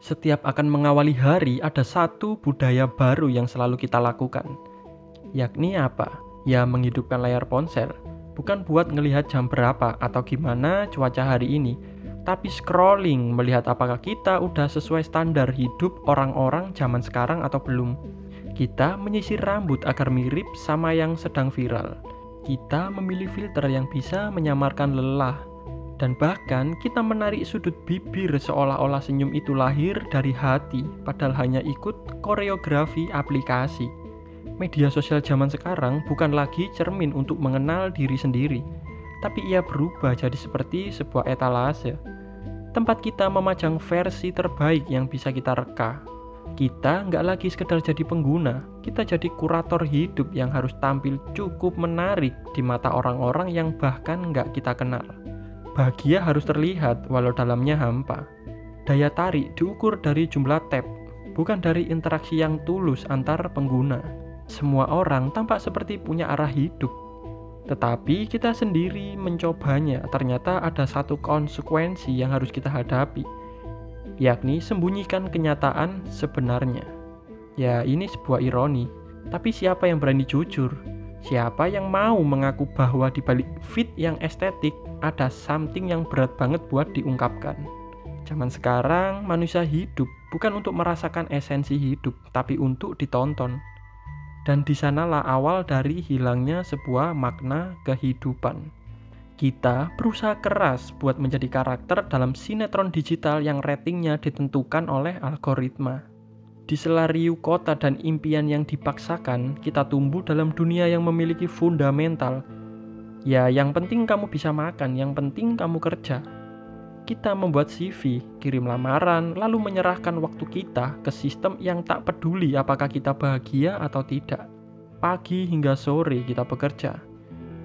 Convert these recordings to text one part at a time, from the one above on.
Setiap akan mengawali hari, ada satu budaya baru yang selalu kita lakukan. Yakni apa? Ya menghidupkan layar ponsel. Bukan buat ngelihat jam berapa atau gimana cuaca hari ini, tapi scrolling melihat apakah kita udah sesuai standar hidup orang-orang zaman sekarang atau belum. Kita menyisir rambut agar mirip sama yang sedang viral. Kita memilih filter yang bisa menyamarkan lelah. Dan bahkan kita menarik sudut bibir seolah-olah senyum itu lahir dari hati, padahal hanya ikut koreografi aplikasi. Media sosial zaman sekarang bukan lagi cermin untuk mengenal diri sendiri, tapi ia berubah jadi seperti sebuah etalase. Tempat kita memajang versi terbaik yang bisa kita reka. Kita nggak lagi sekedar jadi pengguna, kita jadi kurator hidup yang harus tampil cukup menarik di mata orang-orang yang bahkan nggak kita kenal. Bahagia harus terlihat walau dalamnya hampa. Daya tarik diukur dari jumlah tab, bukan dari interaksi yang tulus antar pengguna. Semua orang tampak seperti punya arah hidup, tetapi kita sendiri mencobanya. Ternyata ada satu konsekuensi yang harus kita hadapi, yakni sembunyikan kenyataan sebenarnya. Ya, ini sebuah ironi, tapi siapa yang berani jujur? Siapa yang mau mengaku bahwa di balik feed yang estetik ada something yang berat banget buat diungkapkan? Zaman sekarang manusia hidup bukan untuk merasakan esensi hidup, tapi untuk ditonton. Dan disanalah awal dari hilangnya sebuah makna kehidupan. Kita berusaha keras buat menjadi karakter dalam sinetron digital yang ratingnya ditentukan oleh algoritma. Di sela riuh kota dan impian yang dipaksakan, kita tumbuh dalam dunia yang memiliki fundamental. Ya, yang penting kamu bisa makan, yang penting kamu kerja. Kita membuat CV, kirim lamaran, lalu menyerahkan waktu kita ke sistem yang tak peduli apakah kita bahagia atau tidak. Pagi hingga sore kita bekerja.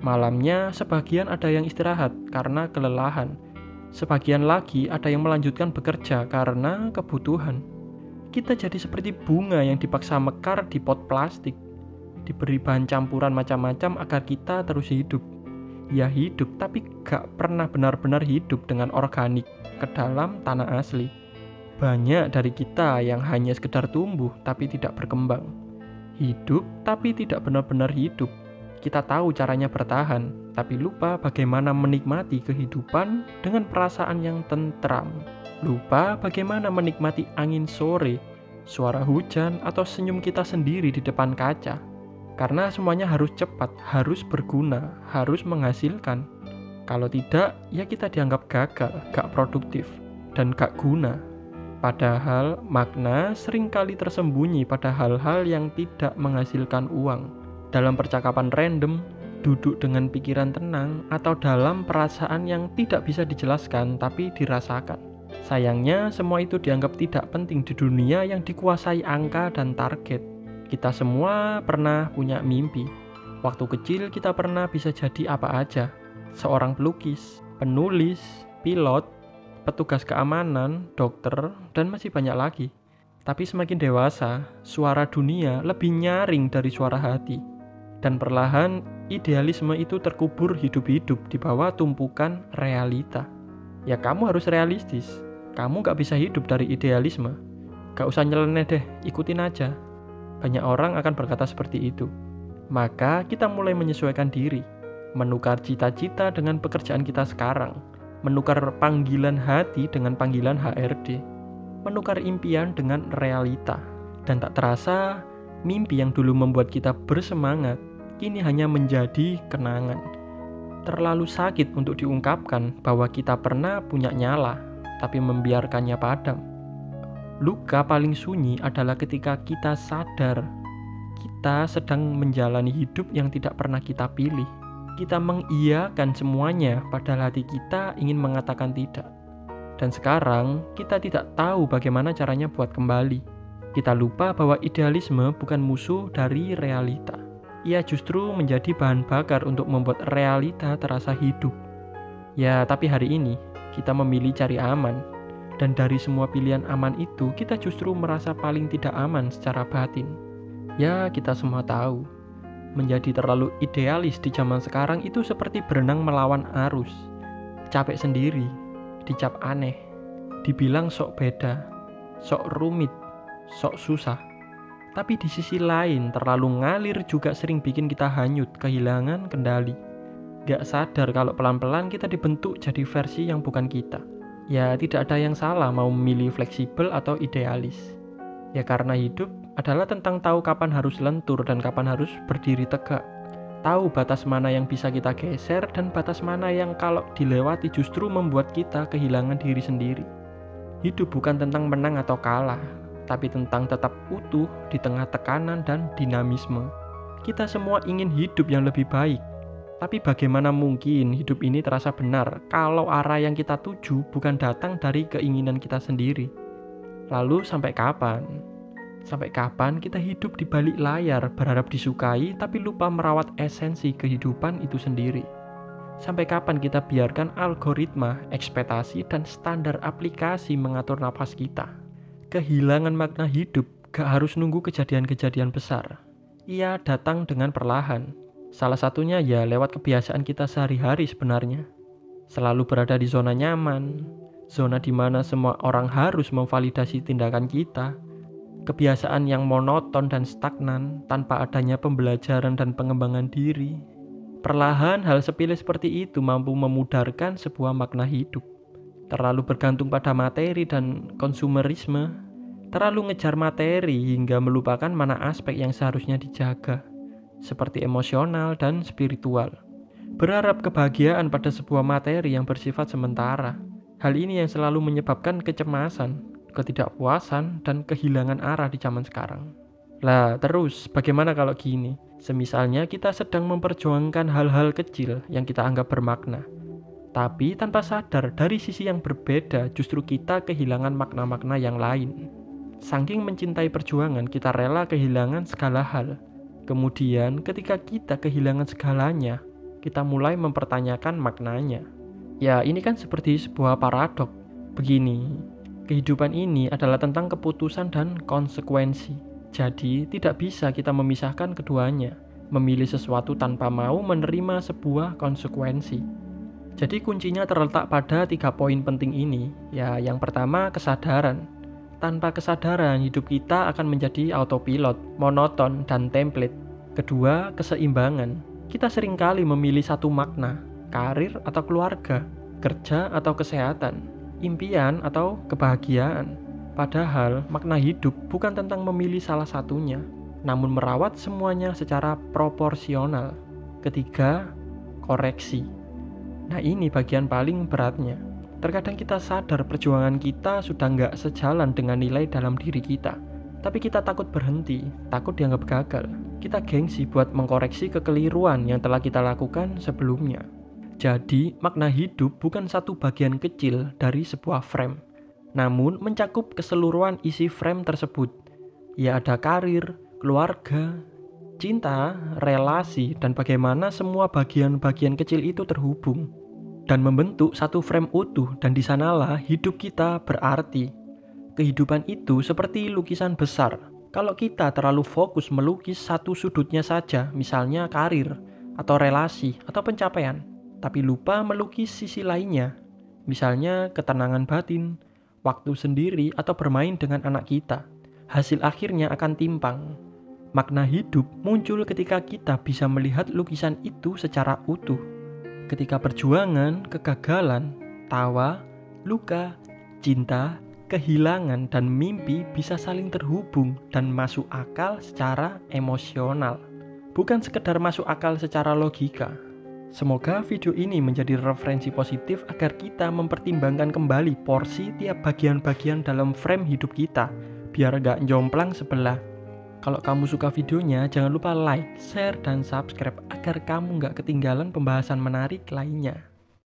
Malamnya sebagian ada yang istirahat karena kelelahan. Sebagian lagi ada yang melanjutkan bekerja karena kebutuhan. Kita jadi seperti bunga yang dipaksa mekar di pot plastik, diberi bahan campuran macam-macam agar kita terus hidup. Ya hidup, tapi gak pernah benar-benar hidup dengan organik ke dalam tanah asli. Banyak dari kita yang hanya sekedar tumbuh tapi tidak berkembang. Hidup tapi tidak benar-benar hidup. Kita tahu caranya bertahan, tapi lupa bagaimana menikmati kehidupan dengan perasaan yang tentram. Lupa bagaimana menikmati angin sore, suara hujan, atau senyum kita sendiri di depan kaca. Karena semuanya harus cepat, harus berguna, harus menghasilkan. Kalau tidak, ya kita dianggap gagal, gak produktif, dan gak guna. Padahal makna seringkali tersembunyi pada hal-hal yang tidak menghasilkan uang. Dalam percakapan random, duduk dengan pikiran tenang, atau dalam perasaan yang tidak bisa dijelaskan tapi dirasakan. Sayangnya, semua itu dianggap tidak penting di dunia yang dikuasai angka dan target. Kita semua pernah punya mimpi. Waktu kecil kita pernah bisa jadi apa aja. Seorang pelukis, penulis, pilot, petugas keamanan, dokter, dan masih banyak lagi. Tapi semakin dewasa, suara dunia lebih nyaring dari suara hati. Dan perlahan, idealisme itu terkubur hidup-hidup di bawah tumpukan realita. Ya kamu harus realistis. Kamu gak bisa hidup dari idealisme. Gak usah nyeleneh deh, ikutin aja. Banyak orang akan berkata seperti itu. Maka kita mulai menyesuaikan diri. Menukar cita-cita dengan pekerjaan kita sekarang. Menukar panggilan hati dengan panggilan HRD. Menukar impian dengan realita. Dan tak terasa, mimpi yang dulu membuat kita bersemangat, kini hanya menjadi kenangan. Terlalu sakit untuk diungkapkan bahwa kita pernah punya nyala, tapi membiarkannya padam. Luka paling sunyi adalah ketika kita sadar kita sedang menjalani hidup yang tidak pernah kita pilih. Kita mengiyakan semuanya, padahal hati kita ingin mengatakan tidak. Dan sekarang kita tidak tahu bagaimana caranya buat kembali. Kita lupa bahwa idealisme bukan musuh dari realita. Ia justru menjadi bahan bakar untuk membuat realita terasa hidup. Ya, tapi hari ini kita memilih cari aman. Dan dari semua pilihan aman itu, kita justru merasa paling tidak aman secara batin. Ya, kita semua tahu. Menjadi terlalu idealis di zaman sekarang itu seperti berenang melawan arus. Capek sendiri, dicap aneh, dibilang sok beda. sok rumit, sok susah. Tapi di sisi lain, terlalu ngalir juga sering bikin kita hanyut, kehilangan kendali. Gak sadar kalau pelan-pelan kita dibentuk jadi versi yang bukan kita. Ya, tidak ada yang salah mau memilih fleksibel atau idealis. Ya, karena hidup adalah tentang tahu kapan harus lentur dan kapan harus berdiri tegak. Tahu batas mana yang bisa kita geser dan batas mana yang kalau dilewati justru membuat kita kehilangan diri sendiri. Hidup bukan tentang menang atau kalah, tapi tentang tetap utuh di tengah tekanan dan dinamisme. Kita semua ingin hidup yang lebih baik. Tapi bagaimana mungkin hidup ini terasa benar kalau arah yang kita tuju bukan datang dari keinginan kita sendiri? Lalu sampai kapan? Sampai kapan kita hidup di balik layar berharap disukai tapi lupa merawat esensi kehidupan itu sendiri? Sampai kapan kita biarkan algoritma, ekspektasi, dan standar aplikasi mengatur napas kita? Kehilangan makna hidup gak harus nunggu kejadian-kejadian besar. Ia datang dengan perlahan. Salah satunya ya lewat kebiasaan kita sehari-hari sebenarnya. Selalu berada di zona nyaman, zona di mana semua orang harus memvalidasi tindakan kita. Kebiasaan yang monoton dan stagnan tanpa adanya pembelajaran dan pengembangan diri. Perlahan hal sepele seperti itu mampu memudarkan sebuah makna hidup. Terlalu bergantung pada materi dan konsumerisme, terlalu ngejar materi hingga melupakan mana aspek yang seharusnya dijaga, seperti emosional dan spiritual. Berharap kebahagiaan pada sebuah materi yang bersifat sementara. Hal ini yang selalu menyebabkan kecemasan, ketidakpuasan, dan kehilangan arah di zaman sekarang. Lah, terus bagaimana kalau gini? Semisalnya kita sedang memperjuangkan hal-hal kecil yang kita anggap bermakna. Tapi tanpa sadar dari sisi yang berbeda justru kita kehilangan makna-makna yang lain. Saking mencintai perjuangan kita rela kehilangan segala hal. Kemudian ketika kita kehilangan segalanya, kita mulai mempertanyakan maknanya. Ya, ini kan seperti sebuah paradok. Begini, kehidupan ini adalah tentang keputusan dan konsekuensi. Jadi, tidak bisa kita memisahkan keduanya, memilih sesuatu tanpa mau menerima sebuah konsekuensi. Jadi kuncinya terletak pada 3 poin penting ini. Ya, yang pertama kesadaran. Tanpa kesadaran, hidup kita akan menjadi autopilot, monoton, dan template. Kedua, keseimbangan. Kita seringkali memilih satu makna, karir atau keluarga, kerja atau kesehatan, impian atau kebahagiaan. Padahal, makna hidup bukan tentang memilih salah satunya, namun merawat semuanya secara proporsional. Ketiga, koreksi. Nah, ini bagian paling beratnya. Terkadang kita sadar perjuangan kita sudah nggak sejalan dengan nilai dalam diri kita. Tapi kita takut berhenti, takut dianggap gagal. Kita gengsi buat mengkoreksi kekeliruan yang telah kita lakukan sebelumnya. Jadi, makna hidup bukan satu bagian kecil dari sebuah frame, namun mencakup keseluruhan isi frame tersebut. Ya, ada karir, keluarga, cinta, relasi, dan bagaimana semua bagian-bagian kecil itu terhubung dan membentuk satu frame utuh, dan di sanalah hidup kita berarti. Kehidupan itu seperti lukisan besar. Kalau kita terlalu fokus melukis satu sudutnya saja, misalnya karir, atau relasi, atau pencapaian, tapi lupa melukis sisi lainnya, misalnya ketenangan batin, waktu sendiri, atau bermain dengan anak kita, hasil akhirnya akan timpang. Makna hidup muncul ketika kita bisa melihat lukisan itu secara utuh. Ketika perjuangan, kegagalan, tawa, luka, cinta, kehilangan, dan mimpi bisa saling terhubung dan masuk akal secara emosional, bukan sekedar masuk akal secara logika. Semoga video ini menjadi referensi positif agar kita mempertimbangkan kembali porsi tiap bagian-bagian dalam frame hidup kita, biar gak jomplang sebelah. Kalau kamu suka videonya, jangan lupa like, share, dan subscribe agar kamu gak ketinggalan pembahasan menarik lainnya.